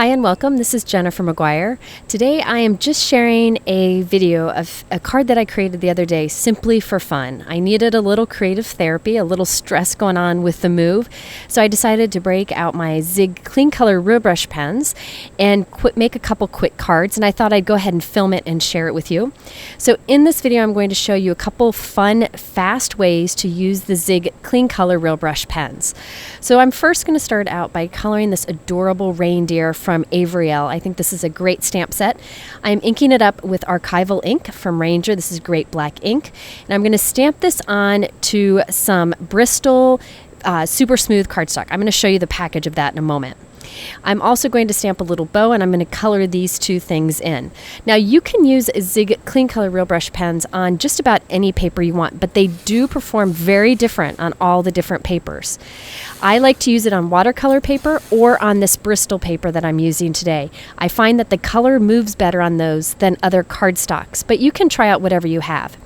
Hi and welcome. This is Jennifer McGuire. Today I am just sharing a video of a card that I created the other day simply for fun. I needed a little creative therapy, a little stress going on with the move, so I decided to break out my Zig Clean Color Real Brush pens and make a couple quick cards, and I thought I'd go ahead and film it and share it with you. So in this video I'm going to show you a couple fun, fast ways to use the Zig Clean Color Real Brush pens. So I'm first going to start out by coloring this adorable reindeer from Avriel. I think this is a great stamp set. I'm inking it up with archival ink from Ranger. This is great black ink. And I'm going to stamp this on to some Bristol super smooth cardstock. I'm going to show you the package of that in a moment. I'm also going to stamp a little bow, and I'm going to color these two things in. Now you can use Zig Clean Color Real Brush pens on just about any paper you want, but they do perform very different on all the different papers. I like to use it on watercolor paper or on this Bristol paper that I'm using today. I find that the color moves better on those than other cardstocks, but you can try out whatever you have.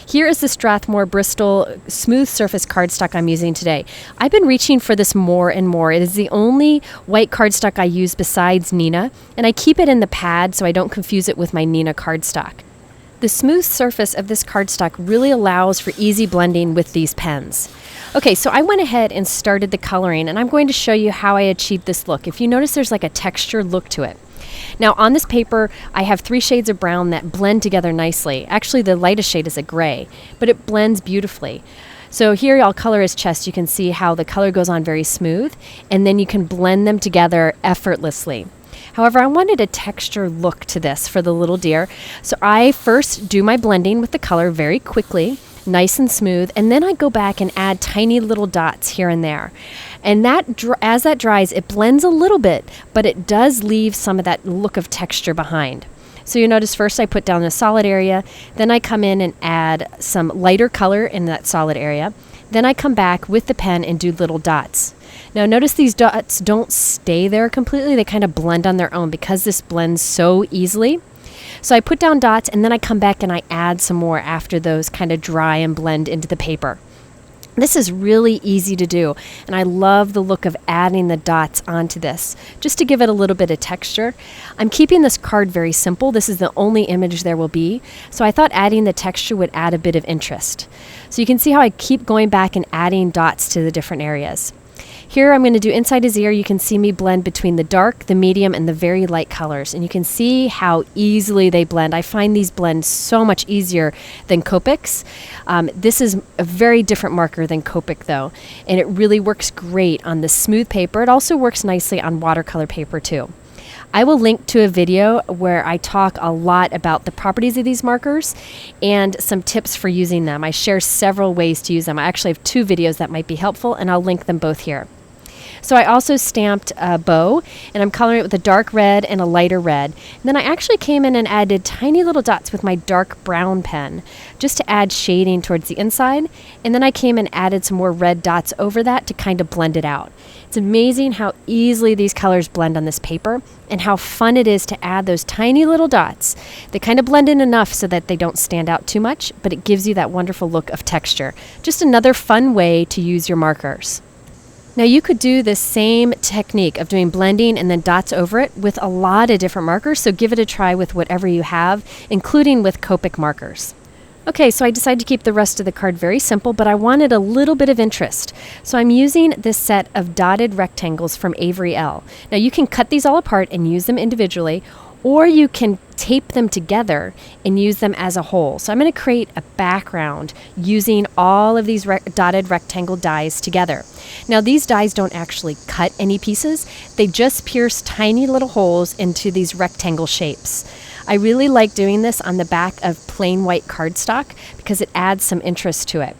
Here is the Strathmore Bristol smooth surface cardstock I'm using today. I've been reaching for this more and more. It is the only white cardstock I use besides Neenah, and I keep it in the pad so I don't confuse it with my Neenah cardstock. The smooth surface of this cardstock really allows for easy blending with these pens. Okay, so I went ahead and started the coloring, and I'm going to show you how I achieved this look. If you notice, there's like a texture look to it. Now on this paper, I have 3 shades of brown that blend together nicely. Actually, the lightest shade is a gray, but it blends beautifully. So here I'll color his chest. You can see how the color goes on very smooth, and then you can blend them together effortlessly. However, I wanted a texture look to this for the little deer, so I first do my blending with the color very quickly, nice and smooth, and then I go back and add tiny little dots here and there. And as that dries, it blends a little bit, but it does leave some of that look of texture behind. So you notice first I put down a solid area, then I come in and add some lighter color in that solid area. Then I come back with the pen and do little dots. Now notice these dots don't stay there completely, they kind of blend on their own because this blends so easily. So I put down dots and then I come back and I add some more after those kind of dry and blend into the paper. This is really easy to do, and I love the look of adding the dots onto this, just to give it a little bit of texture. I'm keeping this card very simple. This is the only image there will be, so I thought adding the texture would add a bit of interest. So you can see how I keep going back and adding dots to the different areas. Here I'm going to do inside his ear. You can see me blend between the dark, the medium, and the very light colors. And you can see how easily they blend. I find these blend so much easier than Copics. This is a very different marker than Copic though, and it really works great on the smooth paper. It also works nicely on watercolor paper too. I will link to a video where I talk a lot about the properties of these markers and some tips for using them. I share several ways to use them. I actually have 2 videos that might be helpful, and I'll link them both here. So I also stamped a bow, and I'm coloring it with a dark red and a lighter red. And then I actually came in and added tiny little dots with my dark brown pen, just to add shading towards the inside. And then I came and added some more red dots over that to kind of blend it out. It's amazing how easily these colors blend on this paper, and how fun it is to add those tiny little dots. They kind of blend in enough so that they don't stand out too much, but it gives you that wonderful look of texture. Just another fun way to use your markers. Now you could do this same technique of doing blending and then dots over it with a lot of different markers, so give it a try with whatever you have, including with Copic markers. Okay, so I decided to keep the rest of the card very simple, but I wanted a little bit of interest. So I'm using this set of dotted rectangles from Avriel. Now you can cut these all apart and use them individually, or you can tape them together and use them as a whole. So I'm going to create a background using all of these dotted rectangle dies together. Now these dies don't actually cut any pieces, they just pierce tiny little holes into these rectangle shapes. I really like doing this on the back of plain white cardstock because it adds some interest to it.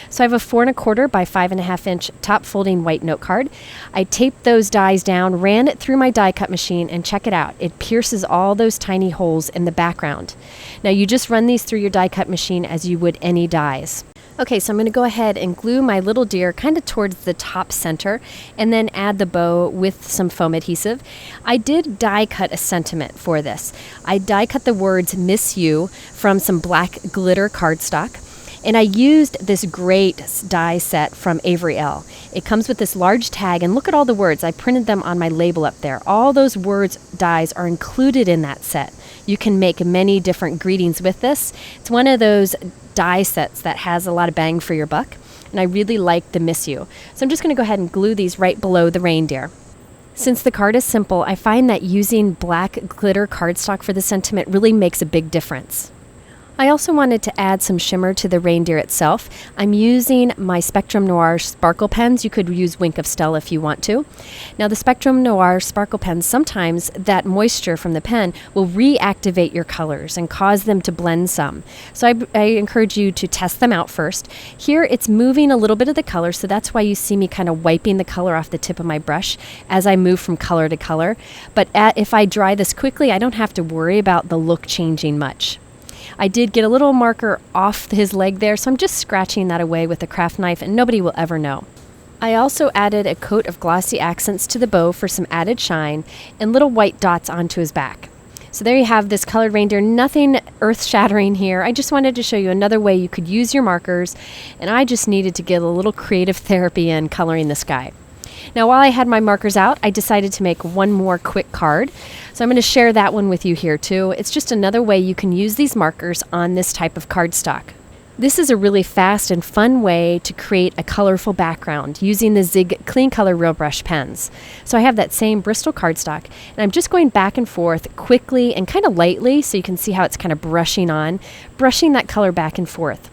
So I have a 4 1/4 by 5.5 inch top folding white note card. I taped those dies down, ran it through my die cut machine, and check it out. It pierces all those tiny holes in the background. Now you just run these through your die cut machine as you would any dies. Okay, so I'm going to go ahead and glue my little deer kind of towards the top center and then add the bow with some foam adhesive. I did die cut a sentiment for this. I die cut the words "Miss You" from some black glitter cardstock. And I used this great die set from Avriel. It comes with this large tag, and look at all the words. I printed them on my label up there. All those words, dies are included in that set. You can make many different greetings with this. It's one of those die sets that has a lot of bang for your buck, and I really like the Miss You. So I'm just going to go ahead and glue these right below the reindeer. Since the card is simple, I find that using black glitter cardstock for the sentiment really makes a big difference. I also wanted to add some shimmer to the reindeer itself. I'm using my Spectrum Noir sparkle pens. You could use Wink of Stella if you want to. Now the Spectrum Noir sparkle pens, sometimes that moisture from the pen will reactivate your colors and cause them to blend some. So I encourage you to test them out first. Here it's moving a little bit of the color, so that's why you see me kind of wiping the color off the tip of my brush as I move from color to color. But if I dry this quickly, I don't have to worry about the look changing much. I did get a little marker off his leg there, so I'm just scratching that away with a craft knife, and nobody will ever know. I also added a coat of glossy accents to the bow for some added shine and little white dots onto his back. So there you have this colored reindeer. Nothing earth-shattering here. I just wanted to show you another way you could use your markers, and I just needed to get a little creative therapy in coloring the sky. Now, while I had my markers out, I decided to make one more quick card. So I'm going to share that one with you here too. It's just another way you can use these markers on this type of cardstock. This is a really fast and fun way to create a colorful background using the Zig Clean Color Real Brush pens. So I have that same Bristol cardstock, and I'm just going back and forth quickly and kind of lightly so you can see how it's kind of brushing that color back and forth.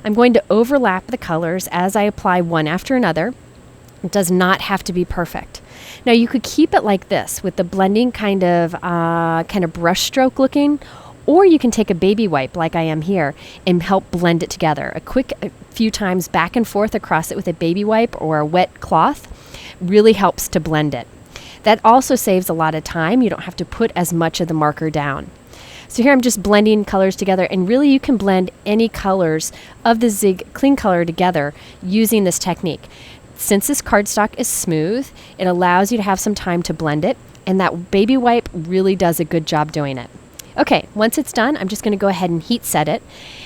I'm going to overlap the colors as I apply one after another. It does not have to be perfect. Now you could keep it like this with the blending kind of brush stroke looking, or you can take a baby wipe like I am here and help blend it together. A few times back and forth across it with a baby wipe or a wet cloth really helps to blend it. That also saves a lot of time. You don't have to put as much of the marker down. So here I'm just blending colors together, and really you can blend any colors of the Zig Clean Color together using this technique. Since this cardstock is smooth, it allows you to have some time to blend it, and that baby wipe really does a good job doing it. Okay, once it's done, I'm just going to go ahead and heat set it,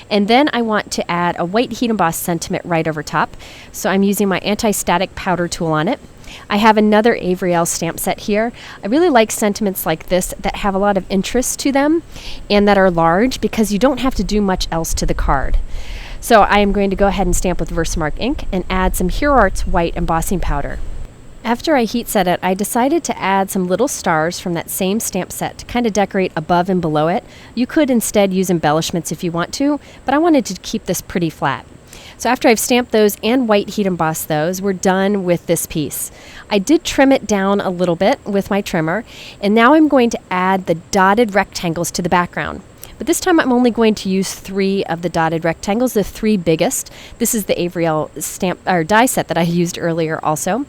and then I want to add a white heat emboss sentiment right over top. So I'm using my anti-static powder tool on it. I have another Avriel stamp set here. I really like sentiments like this that have a lot of interest to them and that are large because you don't have to do much else to the card. So I am going to go ahead and stamp with Versamark ink and add some Hero Arts white embossing powder. After I heat set it, I decided to add some little stars from that same stamp set to kind of decorate above and below it. You could instead use embellishments if you want to, but I wanted to keep this pretty flat. So after I've stamped those and white heat embossed those, we're done with this piece. I did trim it down a little bit with my trimmer, and now I'm going to add the dotted rectangles to the background. But this time I'm only going to use 3 of the dotted rectangles, the 3 biggest. This is the Avriel stamp or die set that I used earlier also.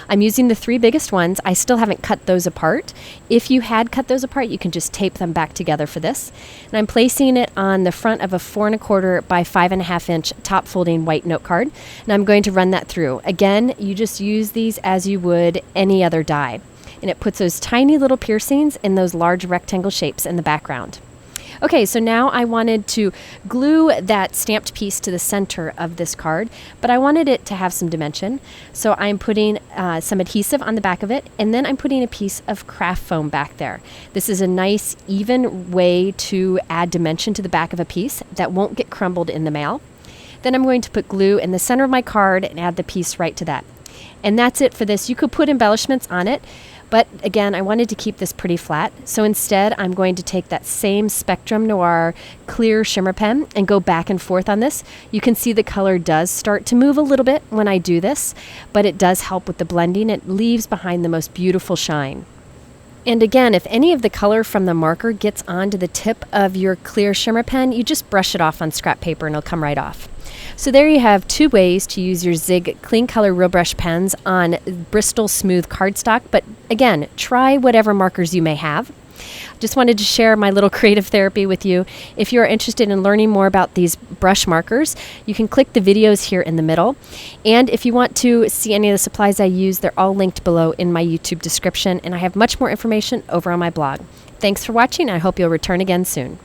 I'm using the 3 biggest ones. I still haven't cut those apart. If you had cut those apart, you can just tape them back together for this. And I'm placing it on the front of a 4 1/4 by 5.5 inch top folding white note card. And I'm going to run that through. Again, you just use these as you would any other die. And it puts those tiny little piercings in those large rectangle shapes in the background. Okay, so now I wanted to glue that stamped piece to the center of this card, but I wanted it to have some dimension. So I'm putting some adhesive on the back of it, and then I'm putting a piece of craft foam back there. This is a nice, even way to add dimension to the back of a piece that won't get crumbled in the mail. Then I'm going to put glue in the center of my card and add the piece right to that. And that's it for this. You could put embellishments on it, but again, I wanted to keep this pretty flat. So instead, I'm going to take that same Spectrum Noir clear shimmer pen and go back and forth on this. You can see the color does start to move a little bit when I do this, but it does help with the blending. It leaves behind the most beautiful shine. And again, if any of the color from the marker gets onto the tip of your clear shimmer pen, you just brush it off on scrap paper and it'll come right off. So there you have 2 ways to use your Zig Clean Color Real Brush pens on Bristol Smooth cardstock, but again, try whatever markers you may have. Just wanted to share my little creative therapy with you. If you're interested in learning more about these brush markers, you can click the videos here in the middle. And if you want to see any of the supplies I use, they're all linked below in my YouTube description, and I have much more information over on my blog. Thanks for watching, and I hope you'll return again soon.